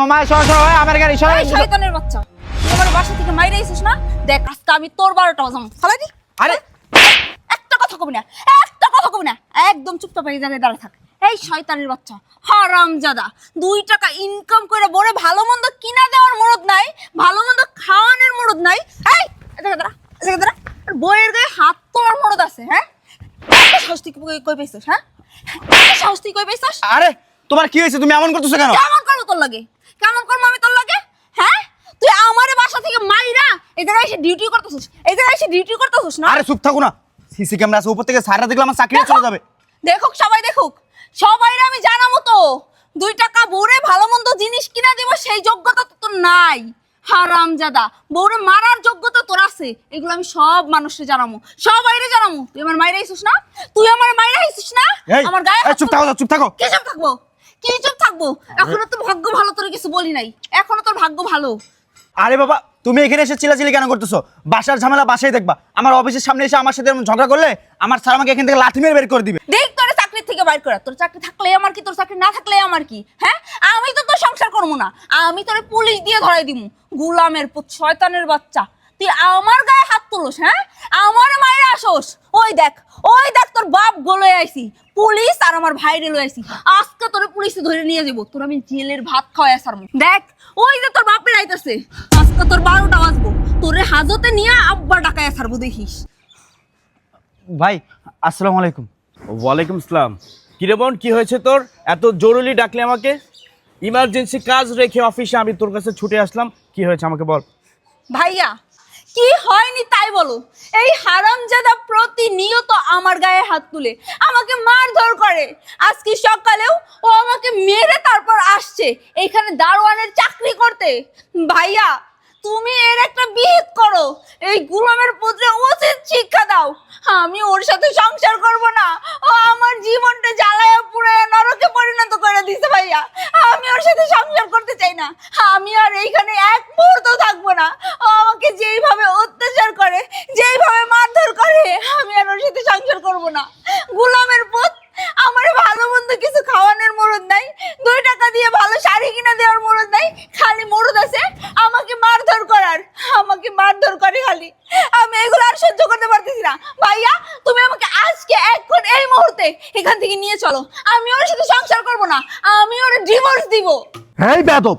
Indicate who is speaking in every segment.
Speaker 1: মামা সরো ভাই আমার গাড়ি সরো।
Speaker 2: এই শয়তানের বাচ্চা, তুই আমার বাসা থেকে মাইরে আইছিস না? দেখ আজকে আমি তোর 12টা বাজাম। ফালাই দি।
Speaker 1: আরে
Speaker 2: একটা কথা কবি না, একটা কথা কবি না, একদম চুপচাপ এই জায়গায় দাঁড়া থাক। এই শয়তানের বাচ্চা, হারামজাদা, 2 টাকা ইনকাম করে বড় ভালো মন্দ কিনা দেওয়ার মুরদ নাই, ভালো মন্দ খাওয়ানোর মুরদ নাই। এই এদিকে দাঁড়া, এদিকে দাঁড়া। আর বইয়ের গায়ে হাত তোলার মুরদ আছে? হ্যাঁ, একটা সাহস তুই কই পেয়েছিস? হ্যাঁ, একটা সাহস তুই কই পেয়েছিস?
Speaker 1: আরে তোমার কি হয়েছে, তুমি এমন করতেছো কেন?
Speaker 2: কেমন করবো তোর লাগে? কেমন করবো আমি তোর লাগে? হ্যাঁ, তুই আমারে বাসা থেকে মাইরা এই জায়গায় এসে ডিউটি করতেছিস, এই জায়গায় এসে ডিউটি করতেছিস না?
Speaker 1: আরে চুপ থাকো না, সিসি ক্যামেরা আছে উপর থেকে সাইরা দেখলে আমার চাকরি চলে যাবে।
Speaker 2: দেখুক সবাই, দেখুক সবাইরে আমি জানাবো তো 2 টাকা বউরে ভালো মন্দ জিনিস কিনা দিব সেই যোগ্যতা তো তোর নাই। হারামজাদা, বউরে মারার যোগ্যতা তোর আছে, এগুলো আমি সব মানুষকে জানাবো, সবাইরে জানাবো। তুই আমার মাইরা আইছিস না? তুই আমার মাইরা আইছিস না?
Speaker 1: এই
Speaker 2: আমার গায়ে
Speaker 1: এই, চুপ থাকো চুপ থাকো।
Speaker 2: কি চুপ থাকবো? কি চুপ থাকবো? এখনো তো ভাগ্য ভালো, তোর কিছু বলি নাই, এখনো তোর ভাগ্য ভালো।
Speaker 1: আরে বাবা, তুমি এখানে এসে চিল্লাচিল্লি কেন করতেছো? বাসার ঝামেলা বাসায় দেখবা। আমার অফিসের সামনে এসে আমার সাথে এরকম ঝগড়া করলে আমার স্যার আমাকে এখান থেকে লাথি মেরে বের করে দিবে।
Speaker 2: দেখ তোর চাকরি থেকে বাইর করা, তোর চাকরি থাকলে আমার কি, তোর চাকরি না থাকলে আমার কি? হ্যাঁ, আমি তো তোর সংসার করবো না, আমি তোরে পুলিশ দিয়ে ধরাই দিমু। গোলামের পুত, শয়তানের বাচ্চা, তুই আমার গায়ে হাত তুলস? হ্যাঁ, আমার মায়ের আসোস? ওই দেখ, ওই দেখ, তোর বাপ গলে আইছি পুলিশ আর আমার ভাইরে লই আইছি। আজকে তোরে পুলিশে ধরে নিয়ে যাবো, তোর আমি জেলের ভাত খাওয়াই আসারমু। দেখ ওই যে তোর বাপের আইতাছে, আজকে তোর 12টা বাজবো, তোরে হাজতে নিয়ে আব্বা ডাকায় আসারবো, দেখিস।
Speaker 1: ভাই আসসালামু আলাইকুম।
Speaker 3: ওয়ালাইকুম আসসালাম। কিরে বোন, কি হয়েছে তোর? এত জরুরি ডাকলে আমাকে? ইমার্জেন্সি কাজ রেখে অফিসে আমি তোর কাছে ছুটে আসলাম, কি হয়েছে আমাকে বল।
Speaker 2: ভাইয়া, কি হয়নি তাই বলো। এই হারামজাদা প্রতিনিয়ত আমার গায়ে হাত তুলে আমাকে মারধর করে। আজকে সকালেও ও আমাকে মেরে তারপর আসছে এইখানে দারোয়ানের চাকরি করতে। ভাইয়া, তুমি এর একটা বিহিত করো, এই গোলামের পুত্রে উচিত শিক্ষা দাও। আমি ওর সাথে সংসার করব না, ও আমার জীবনটা জ্বালায়া পুড়ায়া নরকে পরিণত করে দিছে। ভাইয়া, আমি ওর সাথে সংসার করতে চাই না, আমি আর এইখানে এক মুহূর্ত থাকবো না। ও আমাকে যেইভাবে অত্যাচার করে, যেইভাবে মারধর করে, আমি আর ওর সাথে সংসার করব না। গোলামের পুত, আমার ভালো মন্দ কিছু খাওয়ানোর মরদ নাই, 2 টাকা দিয়ে ভালো শাড়ি কিনা দেওয়ার মরদ নাই, খালি মরদ আছে আমাকে মারধর করার, আমাকে মারধর করে খালি। আমি এগুলো আর সহ্য করতে পারতেছি না। ভাইয়া, তুমি আমাকে আজকে এখন এই মুহূর্তে এখান থেকে নিয়ে চলো, আমি ওর সাথে সংসার করব না, আমি ওর ডিভোর্স দিব।
Speaker 4: হেই বেয়াদব,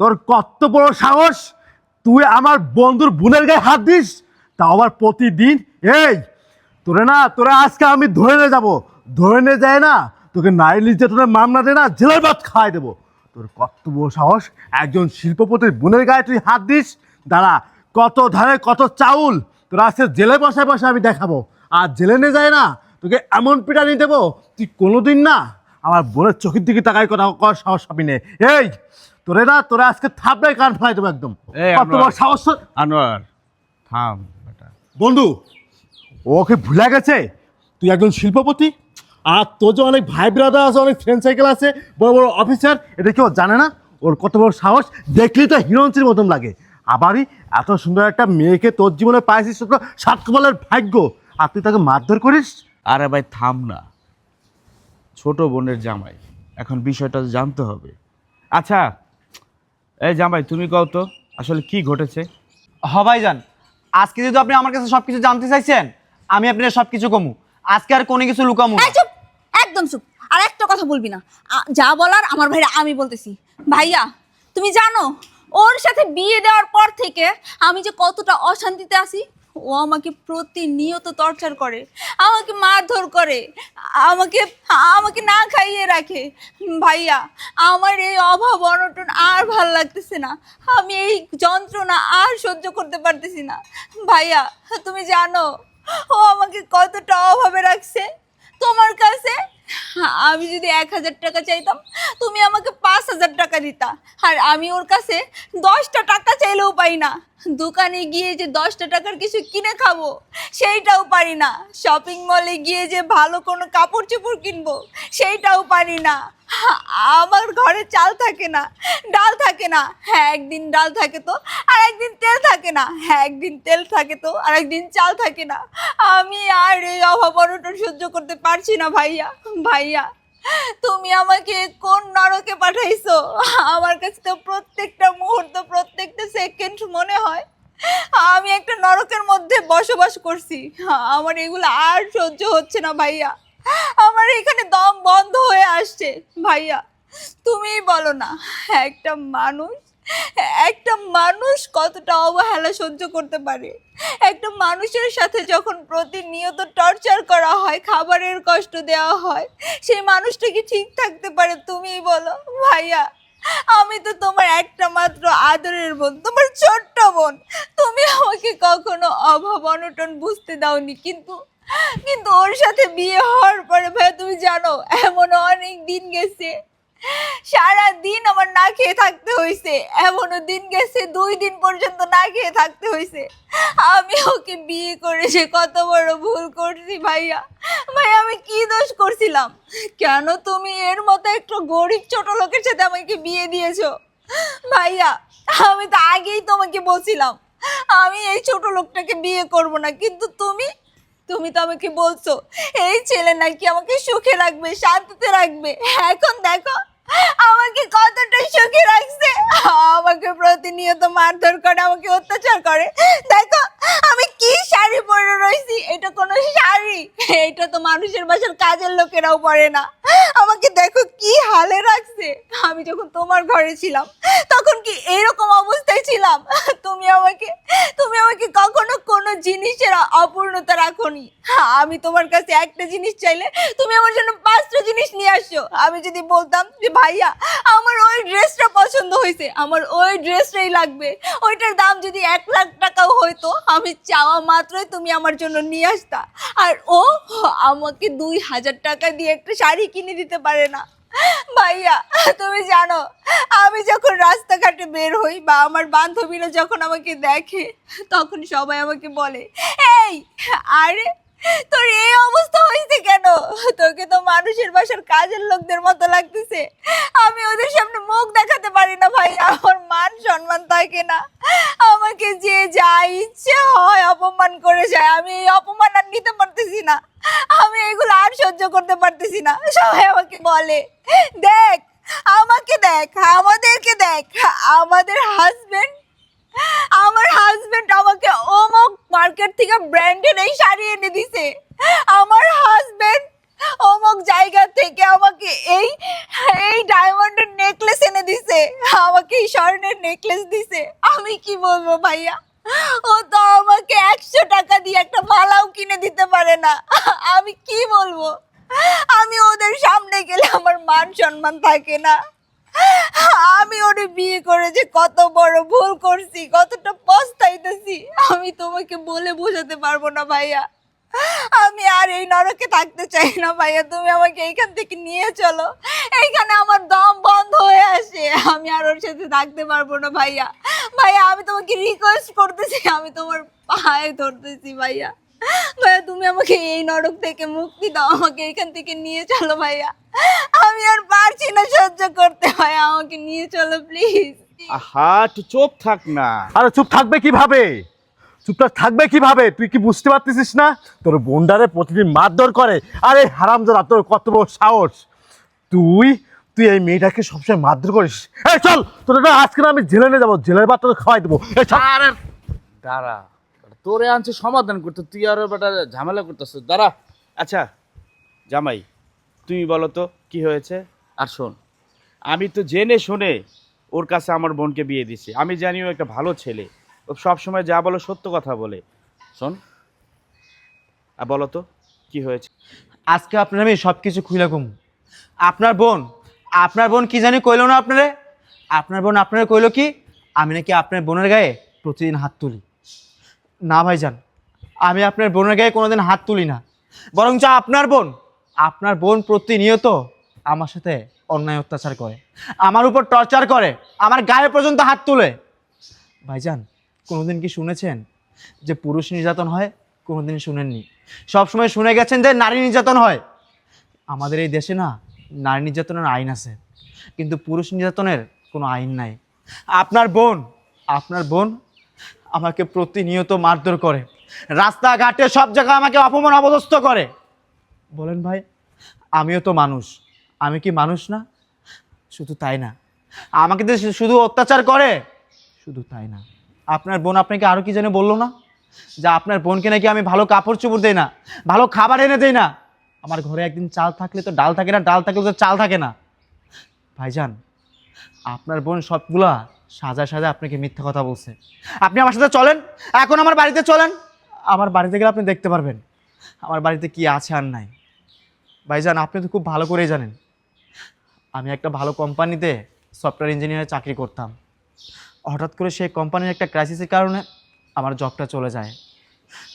Speaker 4: তোর কত বড় সাহস! তুই আমার বন্ধুর বোনের গায়ে হাত দিস, তা আবার প্রতিদিন! এই তোরা আজকে আমি ধরে নিয়ে যাবো, ধরে নিয়ে যায় না তোকে নারী নির্যাতনের মামলা দে না জেলের ভাত খাওয়াই দেবো। তোর কত বড় সাহস, একজন শিল্পপতির বোনের গায়ে তুই হাত দিস! দাঁড়া, কত ধারে কত চাউল তোরা আজকে জেলে বসায় বসে আমি দেখাবো। আর জেলে নিয়ে যায় না তোকে এমন পিটানি দেবো, তুই কোনোদিন না আমার বোনের চোখের দিকে তাকাই কথা কর সাহস পাবি না। এই তোরা আজকে থাপড়াই কান ফেলাই দেবো একদম।
Speaker 3: এই
Speaker 4: কত বড় সাহস!
Speaker 3: আনোয়ার থাম বেটা।
Speaker 4: বন্ধু, ওকে ভুলে গেছে তুই একজন শিল্পপতি, আর তোর যে অনেক ভাই ব্রাদার আছে, অনেক ফ্রেন্ড সাইকেল আছে, বড় বড় অফিসার, এটা কেউ জানে না? ওর কত বড় সাহস! দেখলেই তো হিরোঞ্চির মতন লাগে। আবারই এত সুন্দর একটা মেয়েকে তোর জীবনে পাইছিস, তো 7 কপালের ভাগ্য, আর তুই তাকে মারধর করিস!
Speaker 3: আরে ভাই থাম না, ছোট বোনের জামাই, এখন বিষয়টা জানতে হবে। আচ্ছা এই জামাই, তুমি কও তো আসলে কি ঘটেছে?
Speaker 1: ভাইজান, আজকে যেহেতু আপনি আমার কাছে সবকিছু জানতে চাইছেন, আমি আপনার সবকিছু কমু। আজকে আর কোনো কিছু লুকামু না।
Speaker 2: এই চুপ, একদম চুপ, আর একটা কথা বলবি না। যা বলার আমার ভাইরা আমি বলতেছি। ভাইয়া, তুমি জানো ওর সাথে বিয়ে দেওয়ার পর থেকে আমি যে কতটা অশান্তিতে আছি। ও আমাকে প্রতিনিয়ত টর্চার করে, আমাকে মারধর করে, আমাকে আমাকে না খাইয়ে রাখে। ভাইয়া, আমার এই অভাব অনটন আর ভাল লাগতেছে না, আমি এই যন্ত্রণা আর সহ্য করতে পারতেছি না। ভাইয়া, তুমি জানো ও আমাকে কতটা অভাবে রাখছে তোমার কাছে। আমি যদি 1000 টাকা চাইতাম, তুমি আমাকে 5000 টাকা দিতা, আর আমি ওর কাছে 10টা টাকা চাইলেও পাই না। দোকানে গিয়ে যে 10টা টাকার কিছু কিনে খাবো সেইটাও পারি না, শপিং মলে গিয়ে যে ভালো কোনো কাপড় চোপড় কিনবো সেইটাও পারি না। আমার ঘরে চাল থাকে না, ডাল থাকে না, হ্যাঁ একদিন ডাল থাকে তো আর একদিন তেল থাকে না, হ্যাঁ একদিন তেল থাকে তো আর একদিন চাল থাকে না। আমি আর এই অভাব অনটন সহ্য করতে পারছি না ভাইয়া। ভাইয়া, তুমি আমাকে কোন নরকে পাঠাইছো? আমার কাছে তো প্রত্যেকটা মুহূর্ত, প্রত্যেকটা সেকেন্ড মনে হয় আমি একটা নরকের মধ্যে বসবাস করছি। আমার এগুলো আর সহ্য হচ্ছে না ভাইয়া, আমার এখানে দম বন্ধ হয়ে আসছে। ভাইয়া তুমিই বলো না, একটা মানুষ একটা মানুষ কতটা অবহেলা সহ্য করতে পারে? একটা মানুষের সাথে যখন প্রতিনিয়ত টর্চার করা হয়, খাবারের কষ্ট দেওয়া হয়, সেই মানুষটা কি ঠিক থাকতে পারে? তুমিই বলো ভাইয়া। আমি তো তোমার একটা মাত্র আদরের বোন, তোমার ছোট্ট বোন। তুমি আমাকে কখনো অভাব অনটন বুঝতে দাওনি, কিন্তু কিন্তু ওর সাথে বিয়ে হওয়ার পরে ভাইয়া তুমি জানো এমন অনেক দিন গেছে, সারা দিন আমার না খেয়ে থাকতে হয়েছে। এমনও দিন গেছে 2 দিন পর্যন্ত না খেয়ে থাকতে হয়েছে। আমি ওকে বিয়ে করে যে কত বড় ভুল করছি ভাইয়া। ভাইয়া আমি কি দোষ করছিলাম? কেন তুমি এর মতো একটু গরিব ছোট লোকের সাথে আমাকে বিয়ে দিয়েছো? ভাইয়া আমি তো আগেই তোমাকে বলছিলাম আমি এই ছোট লোকটাকে বিয়ে করব না, কিন্তু তুমি তুমি তো আমাকে বলছো এই ছেলে নাকি আমাকে সুখে রাখবে, শান্তিতে রাখবে। এখন দেখো আমাকে কতটা সুখে রাখছে। আমাকে প্রতিনিয়ত মারধর করে, আমাকে অত্যাচার করে। দেখো আমি কি শাড়ি পরে রয়েছি, এটা কোনো শাড়ি? এটা তো মানুষের বাসার কাজের লোকেরাও পরে না। আমাকে দেখো কি হালে রাখছে। আমি যখন তোমার ঘরে ছিলাম তখন কি এরকম অবস্থায় ছিলাম? তুমি আমাকে কখনো কোনো জিনিসের অপূর্ণতা রাখোনি। আমি তোমার কাছে একটা জিনিস চাইলে তুমি আমার জন্য 5টা জিনিস নিয়ে আসছো। আমি যদি বলতাম যে ভাইয়া আমার ওই ড্রেসটা পছন্দ হয়েছে, আমার ওই ড্রেসটাই লাগবে, ওইটার দাম যদি 1 লাখ টাকাও হইতো, আমি চাওয়া মাত্রই তুমি আমার জন্য নিয়ে আসতা। আর ও আমাকে 2000 টাকা দিয়ে একটা শাড়ি কিনে দিতে পারে না। ভাইয়া তুমি জানো আমি যখন রাস্তাঘাটে বের হই বা আমার বান্ধবীরা যখন আমাকে দেখে, তখন সবাই আমাকে বলে এই আরে তোর এই অবস্থা হয়েছে কেন? তোকে তো মানুষের বাসার কাজের লোকদের মতো লাগতেছে। আমি ওদের সামনে মুখ দেখাতে পারি না ভাই, আমার মান সম্মান থাকে না। আমাকে যে যা ইচ্ছে হয় অপমান করে যায়। আমি এই অপমান আর নিতে পারতেছি না, আমি এগুলো আর সহ্য করতে পারতেছি না। সবাই আমাকে বলে দেখ, আমাকে দেখ, আমাদেরকে দেখ, আমাদের আমার হাজবেন্ড আমাকে অমুক মার্কেট থেকে ব্র্যান্ডেড এই শাড়ি এনে দিছে, আমার হাজবেন্ড অমুক জায়গা থেকে আমাকে এই এই ডায়মন্ডের নেকলেস এনে দিছে, আমাকে এই স্বর্ণের নেকলেস দিছে। আমি কি বলবো ভাইয়া? ও তো আমাকে 100 টাকা দিয়ে একটা মালাও কিনে দিতে পারে না। আমি কি বলবো? আমি ওদের সামনে গেলে আমার মান সম্মান থাকে না। আমি ওরে বিয়ে করে যে কত বড় ভুল করছি, কতটা পস্তাইতেছি, আমি তোমাকে বলে বোঝাতে পারবো না ভাইয়া। আমি আর এই নরকে থাকতে চাই না ভাইয়া, তুমি আমাকে এইখান থেকে নিয়ে চলো। এইখানে আমার দম বন্ধ হয়ে আসে, আমি আর ওর সাথে থাকতে পারবো না ভাইয়া। ভাইয়া আমি তোমাকে রিকোয়েস্ট করতেছি, আমি তোমার পায়ে ধরতেছি ভাইয়া। ভাইয়া তুমি আমাকে এই নরক থেকে মুক্তি দাও, আমাকে এইখান থেকে নিয়ে চলো ভাইয়া। আমি আর পারছি না সহ্য করতে, ভাইয়া আমাকে নিয়ে চলো প্লিজ।
Speaker 3: আহা তুই চুপ থাক না।
Speaker 4: আরে চুপ থাকবে কিভাবে? চুপটা থাকবে কিভাবে? তুই কি বুঝতে পারতেছিস না? তোর বোনডারে প্রতিদিন মারধর করে। আরে হারামজাদা, তোর কত বড় সাহস! তুই তুই এই মেয়েটাকে সবসময় মারধর করিস। এই চল, তোর আজকে না আমি জেলে নিয়ে যাবো, জেলের ভাত তোকে খাওয়াই দেবো। এই চল।
Speaker 3: আরে দাঁড়া, তোরে আনছে সমাধান করতে, তুই আরো বেটা ঝামেলা করতেছ। দাঁড়া। আচ্ছা জামাই, তুমি বলো তো কি হয়েছে। আর শোন, আমি তো জেনে শুনে ওর কাছে আমার বোনকে বিয়ে দিছি। আমি জানি ও একটা ভালো ছেলে, ও সবসময় যা বলো সত্য কথা বলে। শোন, আর বলো তো কি হয়েছে।
Speaker 1: আজকে আপনার আমি সব কিছু খুলে কম। আপনার বোন কি জানি কইলো না আপনারে? আপনার বোন আপনারে কইলো কি আমি নাকি আপনার বোনের গায়ে প্রতিদিন হাত তুলি? না ভাইজান, আমি আপনার বোনের গায়ে কোনোদিন হাত তুলি না, বরঞ্চ আপনার বোন প্রতিনিয়ত আমার সাথে অন্যায় অত্যাচার করে, আমার উপর টর্চার করে, আমার গায়ে পর্যন্ত হাত তুলে। ভাইজান কোনোদিন কি শুনেছেন যে পুরুষ নির্যাতন হয়? কোনোদিন শুনেননি। সবসময় শুনে গেছেন যে নারী নির্যাতন হয়। আমাদের এই দেশে না নারী নির্যাতনের আইন আছে, কিন্তু পুরুষ নির্যাতনের কোনো আইন নাই। আপনার বোন আমাকে প্রতিনিয়ত মারধর করে, রাস্তাঘাটে সব জায়গায় আমাকে অপমান অপদস্থ করে। বলেন ভাই, আমিও তো মানুষ, আমি কি মানুষ না? শুধু তাই না, আমাকে যে শুধু অত্যাচার করে, শুধু তাই না, আপনার বোন আপনাকে আরও কি জানে বললো না যে আপনার বোনকে নাকি আমি ভালো কাপড় চোপড় দেই না, ভালো খাবার এনে দেই না। আমার ঘরে একদিন চাল থাকলে তো ডাল থাকে না, ডাল থাকলে তো চাল থাকে না। ভাইজান, আপনার বোন সবগুলা সাজায় সাজায় আপনাকে মিথ্যা কথা বলছে। আপনি আমার সাথে চলেন, এখন আমার বাড়িতে চলেন। আমার বাড়িতে গেলে আপনি দেখতে পারবেন আমার বাড়িতে কি আছে আর নাই। ভাইজান, আপনি তো খুব ভালো করেই জানেন আমি একটা ভালো কোম্পানিতে সফটওয়্যার ইঞ্জিনিয়ারের চাকরি করতাম। হঠাৎ করে সেই কোম্পানির একটা ক্রাইসিসের কারণে আমার জবটা চলে যায়।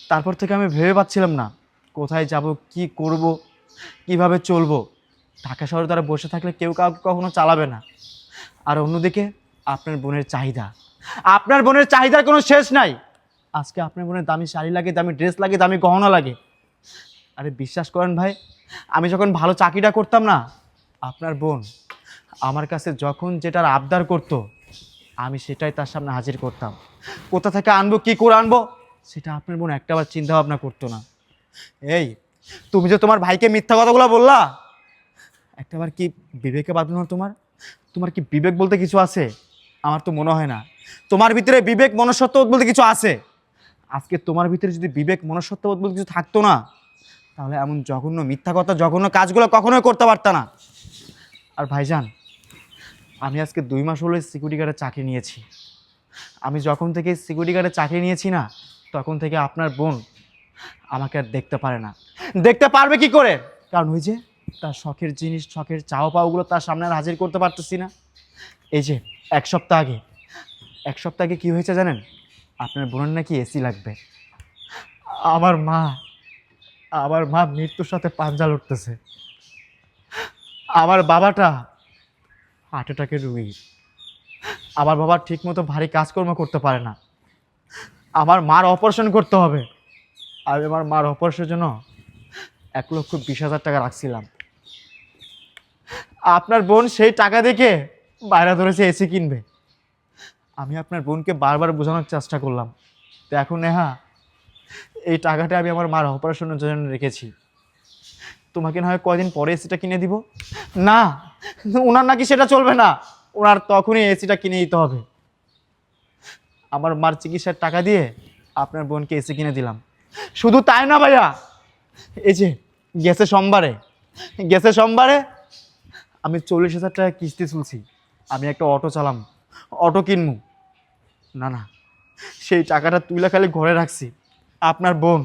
Speaker 1: তারপর থেকে আমি ভেবে পাচ্ছিলাম না কোথায় যাব, কি করব, কিভাবে চলবো। ঢাকা শহরে তারা বসে থাকলে কেউ কাউকে কখনো চালাবে না। আর অন্যদিকে আপনার বোনের চাহিদা, আপনার বোনের চাহিদার কোনো শেষ নাই। আজকে আপনার বোনের দামি শাড়ি লাগে, দামি ড্রেস লাগে, দামি গহনা লাগে। আরে বিশ্বাস করেন ভাই, আমি যখন ভালো চাকরিটা করতাম না, আপনার বোন আমার কাছে যখন যেটার আবদার করতো আমি সেটাই তার সামনে হাজির করতাম। কোথা থেকে আনবো, কি করে আনবো, সেটা আপনার বোন একটাবার চিন্তা ভাবনা করতো না। এই তুমি যে তোমার ভাইকে মিথ্যা কথাগুলো বললা, একটাবার কি বিবেকে বাঁধলো না তোমার? তোমার কি বিবেক বলতে কিছু আছে? আমার তো মনে হয় না তোমার ভিতরে বিবেক মনুষ্যত্ববোধ বলতে কিছু আছে। আজকে তোমার ভিতরে যদি বিবেক মনুষ্যত্ববোধ বলতে কিছু থাকতো না, তাহলে এমন জঘন্য মিথ্যা কথা, জঘন্য কাজগুলো কখনোই করতে পারত না। আর ভাইজান, আমি আজকে 2 মাস হলো সিকিউরিটি গার্ডের চাকরি নিয়েছি। আমি যখন থেকে সিকিউরিটি গার্ডের চাকরি নিয়েছি না, তখন থেকে আপনার বোন আমাকে আর দেখতে পারে না। দেখতে পারবে কি করে? কারণ ওই যে তার শখের জিনিস, শখের চাও পাওগুলো তার সামনে আর হাজির করতে পারতেছি না। এই যে এক সপ্তাহ আগে কী হয়েছে জানেন? আপনার বোনের নাকি এসি লাগবে। আমার মা মৃত্যুর সাথে পাঞ্জা লড়তেছে। আমার বাবাটা হার্ট অ্যাটাকের রোগী। আমার বাবা ঠিকমতো ভারী কাজকর্ম করতে পারে না। আমার মার অপারেশন করতে হবে। আমি আমার মার অপারেশনের জন্য 1,20,000 টাকা রাখছিলাম। আপনার বোন সেই টাকা দেখে বাইরে ধরেছে এসি কিনবে। আমি আপনার বোনকে বারবার বোঝানোর চেষ্টা করলাম, তো এখন নেহা এই টাকাটা আমি আমার মার অপারেশনের জন্য রেখেছি। তোমাকে না হয় কয়দিন পরে এসিটা কিনে দিব। না, ওনার নাকি সেটা চলবে না, ওনার তখনই এসিটা কিনে দিতে হবে। আমার মার চিকিৎসার টাকা দিয়ে আপনার বোনকে এসি কিনে দিলাম। শুধু তাই না ভাইয়া, এই যে গ্যাসের সোমবারে আমি 40,000 টাকা কিস্তি তুলছি। আমি একটা অটো চালাম, অটো কিনবো। না, সেই টাকাটা তুলে খালি ঘরে রাখছি। আপনার বোন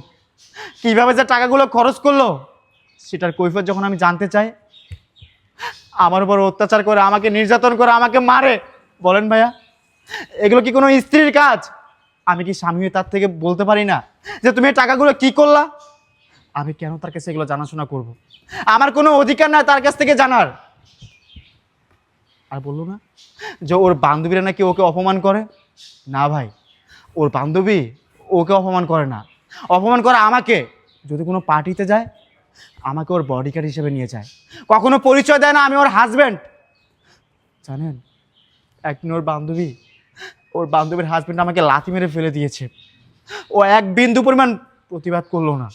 Speaker 1: কীভাবে যে টাকাগুলো খরচ করলো সেটার কৈফিয়ত যখন আমি জানতে চাই, আমার উপর অত্যাচার করে, আমাকে নির্যাতন করে, আমাকে মারে। বলেন ভাইয়া, এগুলো কি কোনো স্ত্রীর কাজ? আমি কি স্বামী হয়ে তার থেকে বলতে পারি না যে তুমি এই টাকাগুলো কি করলা? আমি কেন তার কাছে এগুলো জানাশোনা করব? আমার কোনো অধিকার নাই তার কাছ থেকে জানার। আর বললো না যে ওর বান্ধবীরা নাকি ওকে অপমান করে। না ভাই, ওর বান্ধবী ওকে অপমান করে না, অপমান করে আমাকে। যদি কোনো পার্টিতে যায়, আমাকে ওর বডিগার্ড হিসেবে নিয়ে যায়, কখনো পরিচয় দেয় না আমি ওর হাজব্যান্ড। জানেন, একদিন ওর বান্ধবীর হাজব্যান্ড আমাকে লাথি মেরে ফেলে দিয়েছে। ও এক বিন্দু পরিমাণ প্রতিবাদ করলো না।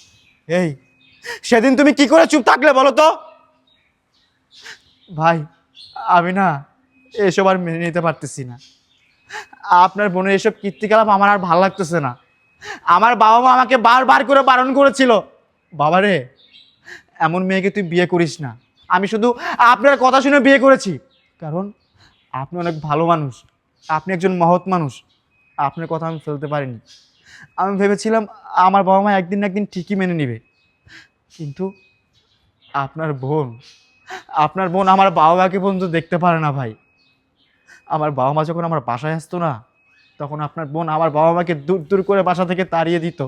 Speaker 1: এই সেদিন তুমি কি করে চুপ থাকলে বলো তো? ভাই, আমি না এসব আর মেনে নিতে পারতেছি না। আপনার বোনের এসব কীর্তিকলাপ আমার আর ভালো লাগতেছে না। আমার বাবা মা আমাকে বারবার করে বারণ করেছিল, বাবারে এমন মেয়েকে তুই বিয়ে করিস না। আমি শুধু আপনার কথা শুনে বিয়ে করেছি, কারণ আপনি অনেক ভালো মানুষ, আপনি একজন মহৎ মানুষ। আপনার কথা আমি ফেলতে পারিনি। আমি ভেবেছিলাম আমার বাবা মা একদিন না একদিন ঠিকই মেনে নেবে, কিন্তু আপনার বোন আমার বাবা মাকে পর্যন্ত দেখতে পারে না ভাই। আমার বাবা মা যখন আমার বাসায় আসতো না, তখন আপনার বোন আমার বাবা মাকে দূর দূর করে বাসা থেকে তাড়িয়ে দিত।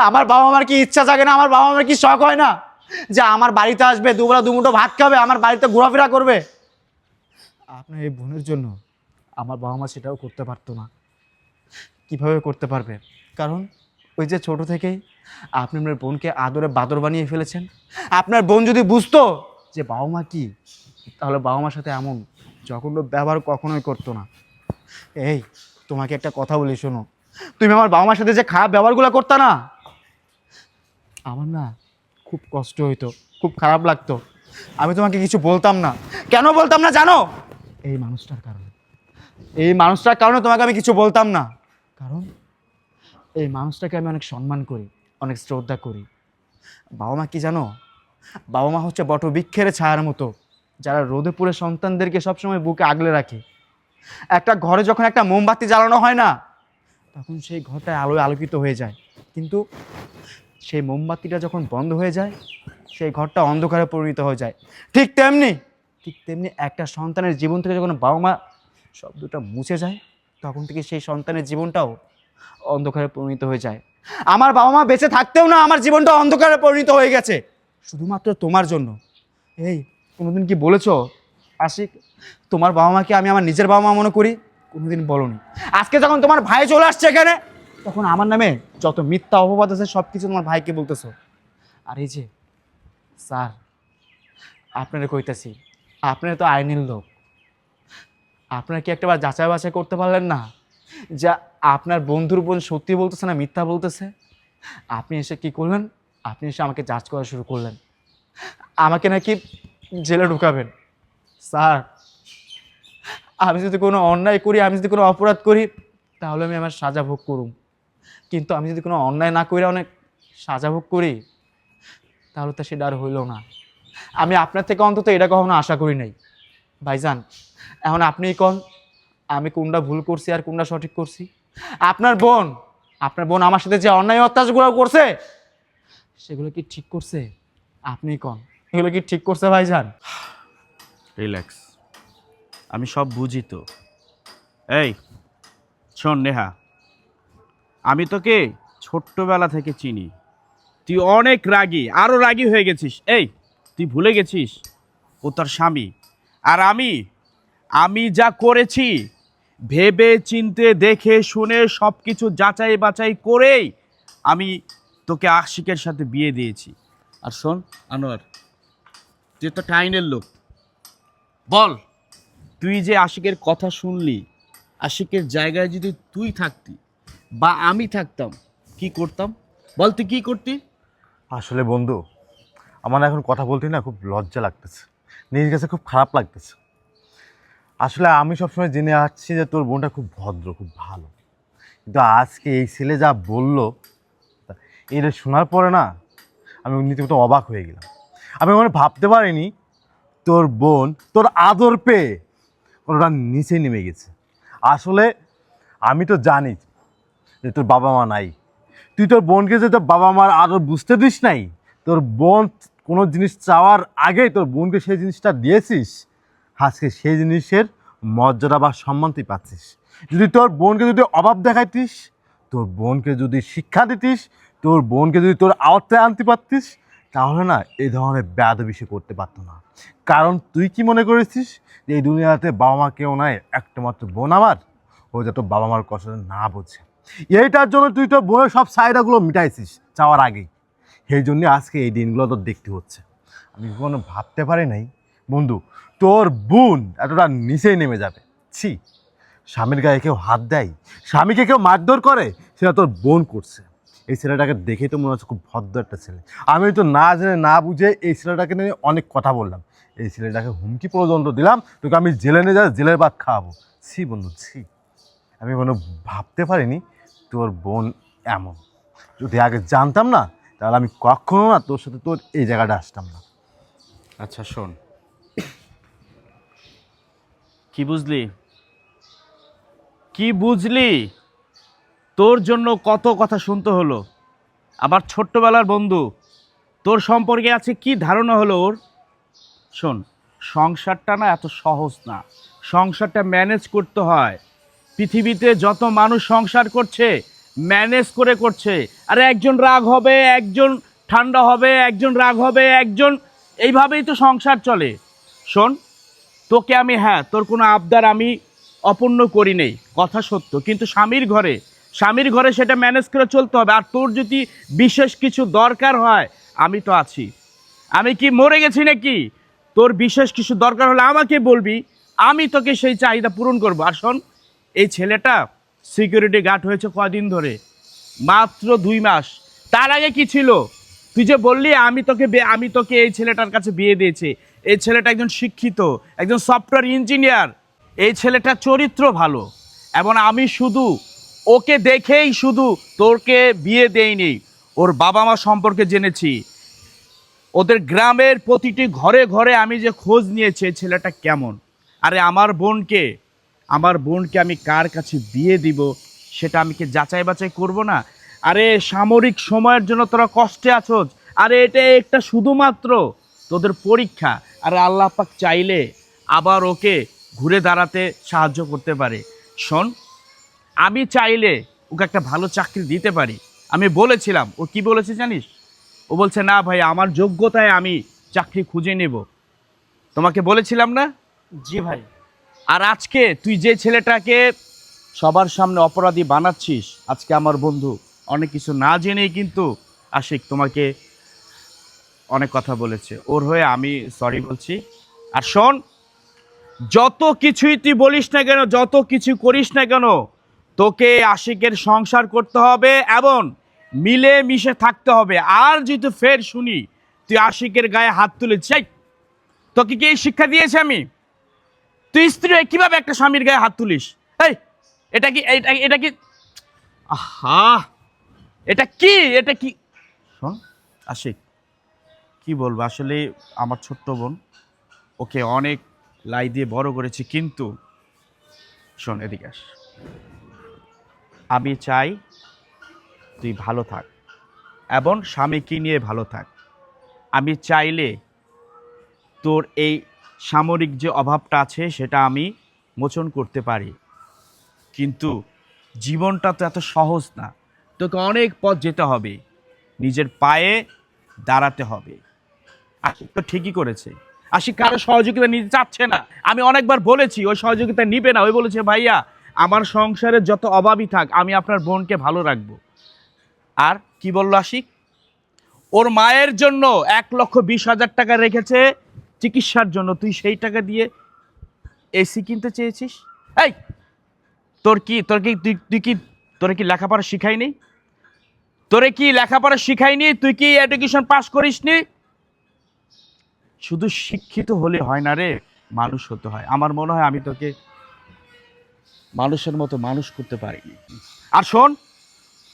Speaker 1: আমার বাবা মার কি ইচ্ছা জাগে না, আমার বাবা মার কি শখ হয় না যে আমার বাড়িতে আসবে, দুবেলা দুমুঠো ভাত খাবে, আমার বাড়িতে ঘোরাফেরা করবে? আপনার এই বোনের জন্য আমার বাবা মা সেটাও করতে পারতো না। কিভাবে করতে পারবে? কারণ ওই যে ছোট থেকেই আপনি আপনার বোনকে আদরে বাদর বানিয়ে ফেলেছেন। আপনার বোন যদি বুঝতো যে বাবা মা কি, তাহলে বাবা মার সাথে এমন জঘন্য ব্যবহার কখনোই করতো না। এই তোমাকে একটা কথা বলি শোনো, তুমি আমার বাবা মার সাথে যে খারাপ ব্যবহারগুলো করতা না, আমার না খুব কষ্ট হইতো, খুব খারাপ লাগতো। আমি তোমাকে কিছু বলতাম না। কেন বলতাম না জানো? এই মানুষটার কারণে। এই মানুষটার কারণে তোমাকে আমি কিছু বলতাম না। কারণ এই মানুষটাকে আমি অনেক সম্মান করি, অনেক শ্রদ্ধা করি। বাবা মা কি জানো? বাবা মা হচ্ছে বটবৃক্ষের ছায়ার মতো, যারা রোদে পুড়ে সন্তানদেরকে সবসময় বুকে আগলে রাখে। একটা ঘরে যখন একটা মোমবাতি জ্বালানো হয় না, তখন সেই ঘরটা আলোয় আলোকিত হয়ে যায়। কিন্তু সেই মোমবাতিটা যখন বন্ধ হয়ে যায়, সেই ঘরটা অন্ধকারে পরিণত হয়ে যায়। ঠিক তেমনি একটা সন্তানের জীবন থেকে যখন বাবা মা শব্দটা মুছে যায়, তখন থেকে সেই সন্তানের জীবনটাও অন্ধকারে পরিণত হয়ে যায়। আমার বাবা মা বেঁচে থাকতেও না আমার জীবনটা অন্ধকারে পরিণত হয়ে গেছে, শুধুমাত্র তোমার জন্য। এই কোনোদিন কি বলেছো আশিক, তোমার বাবা মাকে আমি আমার নিজের বাবা মা মনে করি? কোনোদিন বলোনি। আজকে যখন তোমার ভাই চলে আসছে এখানে, তখন আমার নামে যত মিথ্যা অপবাদ আছে সব কিছু তোমার ভাইকে বলতেছো। আর এই যে স্যার, আপনারা কইতাছি, আপনারা তো আইনের লোক, আপনারা কি একটাবার যাচাই বাছাই করতে পারলেন না যে আপনার বন্ধুর বোন সত্যি বলতেছে না মিথ্যা বলতেছে? আপনি এসে কি করলেন? আপনি এসে আমাকে জাজ করা শুরু করলেন, আমাকে নাকি জেলে ঢুকাবেন। স্যার, আমি যদি কোনো অন্যায় করি, আমি যদি কোনো অপরাধ করি, তাহলে আমি আমার সাজা ভোগ করুম। কিন্তু আমি যদি কোনো অন্যায় না করে অনেক সাজা ভোগ করি, তাহলে তো সেটা আর হইল না। আমি আপনার থেকে অন্তত এটা কখনো আশা করি নাই। ভাইজান, এখন আপনিই কোন আমি কোনটা ভুল করছি আর কোনটা সঠিক করছি? আপনার বোন আমার সাথে যে অন্যায় অত্যাচারগুলো করছে, সেগুলো কি ঠিক করছে? আপনিই কোন এগুলো কি ঠিক করছে ভাইজান?
Speaker 3: রিল্যাক্স, আমি সব বুঝি তো। এই শোন নেহা, আমি তোকে ছোট্টবেলা থেকে চিনি। তুই অনেক রাগী, আরও রাগী হয়ে গেছিস। এই তুই ভুলে গেছিস ও তোর স্বামী। আর আমি যা করেছি ভেবে চিনতে দেখে শুনে সব কিছু যাচাই বাছাই করেই আমি তোকে আশিকের সাথে বিয়ে দিয়েছি। আর শোন আনোয়ার, তুই তো টাইনের লোক, বল তুই যে আশিকের কথা শুনলি, আশিকের জায়গায় যদি তুই থাকতি বা আমি থাকতাম, কি করতাম? বল তুই কি করতি?
Speaker 4: আসলে বন্ধু, আমার এখন কথা বলতে না খুব লজ্জা লাগতেছে, নিজের কাছে খুব খারাপ লাগতেছে। আসলে আমি সবসময় জেনে আসছি যে তোর বোনটা খুব ভদ্র, খুব ভালো, কিন্তু আজকে এই ছেলে যা বললো, এটা শোনার পরে না আমি রীতিমতো অবাক হয়ে গেলাম। আমি মানে ভাবতে পারিনি তোর বোন তোর আদর পেয়ে কোনোটা নিচে নেমে গেছে। আসলে আমি তো জানি যে তোর বাবা মা নাই, তুই তোর বোনকে যে তোর বাবা মার আদর বুঝতে দিস নাই, তোর বোন কোনো জিনিস চাওয়ার আগেই তোর বোনকে সেই জিনিসটা দিয়েছিস, আজকে সেই জিনিসের মর্যাদা বা সম্মান তুই পাচ্ছিস। যদি তোর বোনকে যদি অভাব দেখাইতিস, তোর বোনকে যদি শিক্ষা দিতিস, তোর বোনকে যদি তোর আওতায় আনতে পারতিস, তাহলে না এই ধরনের বেয়াদবি সে করতে পারতো না। কারণ তুই কি মনে করেছিস যে এই দুনিয়াতে বাবা মা কেউ নাই, একটা মাত্র বোন আমার, ও যাতে বাবা মার কষ্ট না বোঝে। এইটার জন্য তুই তোর বোনের সব চাহিদাগুলো মিটাইছিস চাওয়ার আগেই। সেই জন্যে আজকে এই দিনগুলো তোর দেখতে হচ্ছে। আমি কোনো ভাবতে পারি নাই বন্ধু তোর বোন এতটা নিচেই নেমে যাবে। ছি, স্বামীর গায়ে কেউ হাত দেয়, স্বামীকে কেউ মারধর করে, সেটা তোর বোন করছে। এই ছেলেটাকে দেখে তো মনে হচ্ছে খুব ভদ্র একটা ছেলে। আমি তো না জেনে না বুঝে এই ছেলেটাকে নিয়ে অনেক কথা বললাম, এই ছেলেটাকে হুমকি পর্যন্ত দিলাম, তোকে আমি জেলে নিয়ে যাই, জেলের ভাত খাওয়াবো। ছি বন্ধু ছি, আমি কোনো ভাবতে পারিনি তোর বোন এমন। যদি আগে জানতাম না, তাহলে আমি কখনো না তোর সাথে তোর এই জায়গাটা আসতাম না।
Speaker 3: আচ্ছা শোন, কি বুঝলি? কি বুঝলি? তোর জন্য কত কথা শুনতে হলো। আবার ছোট্টবেলার বন্ধু, তোর সম্পর্কে আছে কি ধারণা হলো ওর? শোন, সংসারটা না এত সহজ না, সংসারটা ম্যানেজ করতে হয়। পৃথিবীতে যত মানুষ সংসার করছে ম্যানেজ করে করছে। আরে একজন রাগ হবে, একজন ঠান্ডা হবে, একজন রাগ হবে, একজন, এইভাবেই তো সংসার চলে। শোন, তোকে আমি, হ্যাঁ তোর কোনো আবদার আমি অপূর্ণ করি নেই, কথা সত্য, কিন্তু স্বামীর ঘরে সেটা ম্যানেজ করে চলতে হবে। আর তোর যদি বিশেষ কিছু দরকার হয়, আমি তো আছি। আমি কি মরে গেছি নাকি? তোর বিশেষ কিছু দরকার হলে আমাকে বলবি, আমি তোকে সেই চাহিদা পূরণ করবো। আর শোন, এই ছেলেটা সিকিউরিটি গার্ড হয়েছে কয়দিন ধরে? মাত্র 2 মাস। তার আগে কি ছিল? তুই যে বললি আমি তোকে এই ছেলেটার কাছে বিয়ে দিয়েছি, এই ছেলেটা একজন শিক্ষিত, একজন সফটওয়্যার ইঞ্জিনিয়ার। এই ছেলেটার চরিত্র ভালো, এবং আমি শুধু ওকে দেখেই শুধু তোরকে বিয়ে দেইনি, ওর বাবা মা সম্পর্কে জেনেছি, ওদের গ্রামের প্রতিটি ঘরে ঘরে আমি যে খোঁজ নিয়েছি এই ছেলেটা কেমন। আরে আমার বোনকে আমি কার কাছে বিয়ে দিব সেটা আমি কি যাচাই বাছাই করব না? আরে সামরিক সময়ের জন্য তোরা কষ্টে আছোস, আরে এটা একটা শুধুমাত্র তোদের পরীক্ষা। আরে আল্লাহ পাক চাইলে আবার ওকে ঘুরে দাঁড়াতে সাহায্য করতে পারে। শোন, আমি চাইলে ওকে একটা ভালো চাকরি দিতে পারি। আমি বলেছিলাম, ও কি বলেছে জানিস? ও বলছে না ভাই, আমার যোগ্যতায় আমি চাকরি খুঁজে নেব। তোমাকে বলেছিলাম না?
Speaker 1: জি ভাই।
Speaker 3: আর আজকে তুই যে ছেলেটাকে সবার সামনে অপরাধী বানাচ্ছিস, আজকে আমার বন্ধু অনেক কিছু না জেনেই কিন্তু আশিক তোমাকে অনেক কথা বলেছে। ওর হয়ে আমি সরি বলছি। আর শোন, যত কিছুই তুই বলিস না কেন, যত কিছু করিস না কেন, তোকে আশিকের সংসার করতে হবে এবং মিলে মিশে থাকতে হবে। আর যেহেতু ফের শুনি তুই আশিকের গায়ে হাত তুলেছিস, তোকে কি এই শিক্ষা দিয়েছে আমি? তুই স্ত্রী হয়ে কিভাবে একটা স্বামীর গায়ে হাত তুলিস? এই এটা কি আহা, এটা কি? শোন আশিক, কি বলবো, আসলে আমার ছোট্ট বোন, ওকে অনেক লাই দিয়ে বড় করেছি, কিন্তু শোন এদিকে আস। আমি চাই তুই ভালো থাক এবং স্বামীকে নিয়ে ভালো থাক। আমি চাইলে তোর এই সামরিক যে অভাবটা আছে সেটা আমি মোচন করতে পারি, কিন্তু জীবনটা তো এত সহজ না। তোকে অনেক পথ যেতে হবে, নিজের পায়ে দাঁড়াতে হবে। আশিক তো ঠিকই করেছে, আশিক কারো সহযোগিতা নিতে চাচ্ছে না। আমি অনেকবার বলেছি ওই সহযোগিতা নিবে না। ওই বলেছে ভাইয়া আমার সংসারের যত অভাবই থাক আমি আপনার বোনকে ভালো রাখবো। আর কি বললো আশিক? ওর মায়ের জন্য 1,20,000 টাকা রেখেছে চিকিৎসার জন্য, তুই সেই টাকা দিয়ে এসি কিনতে চেয়েছিস? এই তোরে কি লেখাপড়া শিখাইনি? তুই কি এডুকেশন পাস করিসনি? শুধু শিক্ষিত হলে হয় না রে, মানুষ হতে হয়। আমার মনে হয় আমি তোকে মানুষের মতো মানুষ করতে পারিনি। আর শোন,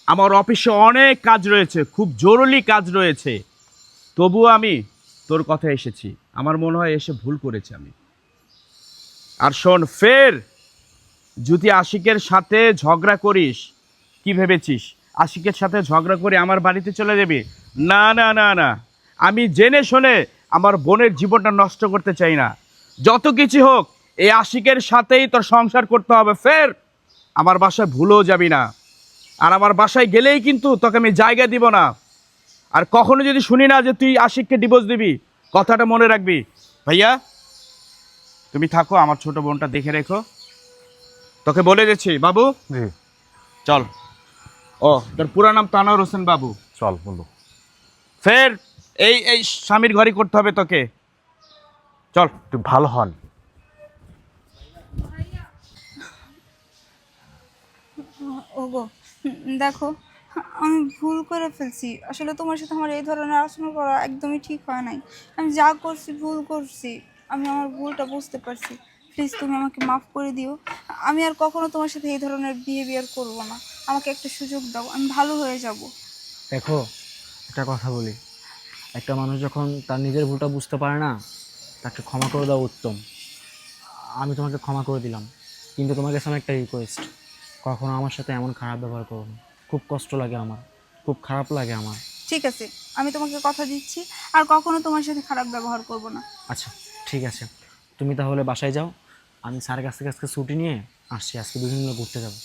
Speaker 3: আমার অফিসে অনেক কাজ রয়েছে, খুব জরুরি কাজ রয়েছে, তবুও আমি তোর কথা এসেছি। আমার মনে হয় এসে ভুল করেছি আমি। আর শোন, ফের যদি আশিকের সাথে ঝগড়া করিস, কি ভেবেছিস আশিকের সাথে ঝগড়া করে আমার বাড়িতে চলে যাবি? না না না না, আমি জেনে শুনে আমার বোনের জীবনটা নষ্ট করতে চাই না। যত কিছু হোক এই আশিকের সাথেই তোর সংসার করতে হবে। ফের আমার বাসায় ভুলেও যাবি না, আর আমার বাসায় গেলেই কিন্তু তোকে আমি জায়গা দিব না। আর কখনো যদি শুনি না যে তুই আশিককে ডিভোর্স দিবি, কথাটা মনে রাখবি। ভাইয়া তুমি থাকো, আমার ছোট বোনটা দেখে রেখো। তোকে বলে দিচ্ছি বাবু,
Speaker 4: জি
Speaker 3: চল। ও তোর পুরা নাম তানোর হোসেন বাবু।
Speaker 4: চল বলো।
Speaker 3: ফের এই স্বামীর ঘরই করতে হবে তোকে, চল।
Speaker 4: তুই ভালো হন।
Speaker 2: ওগো, দেখো আমি ভুল করে ফেলছি। আসলে তোমার সাথে আমার এই ধরনের আলোচনা করা একদমই ঠিক হয় নাই। আমি যা করছি ভুল করছি, আমি আমার ভুলটা বুঝতে পারছি। প্লিজ তুমি আমাকে মাফ করে দিও। আমি আর কখনো তোমার সাথে এই ধরনের বিহেভিয়ার করব না। আমাকে একটা সুযোগ দাও, আমি ভালো হয়ে যাব।
Speaker 1: দেখো, একটা কথা বলি, একটা মানুষ যখন তার নিজের ভুলটা বুঝতে পারে না, তাকে ক্ষমা করে দেওয়া উত্তম। আমি তোমাকে ক্ষমা করে দিলাম, কিন্তু তোমার কাছে আমার একটা রিকোয়েস্ট, কখনো আমার সাথে এমন খারাপ ব্যবহার করো না। খুব কষ্ট লাগে আমার, খুব খারাপ লাগে আমার।
Speaker 2: ঠিক আছে, আমি তোমাকে কথা দিচ্ছি আর কখনো তোমার সাথে খারাপ ব্যবহার করব না।
Speaker 1: আচ্ছা ঠিক আছে, তুমি তাহলে বাসায় যাও, আমি স্যারের কাছ থেকে আজকে ছুটি নিয়ে আসছি। আজকে দুজন মিলে ঘুরতে যাবো।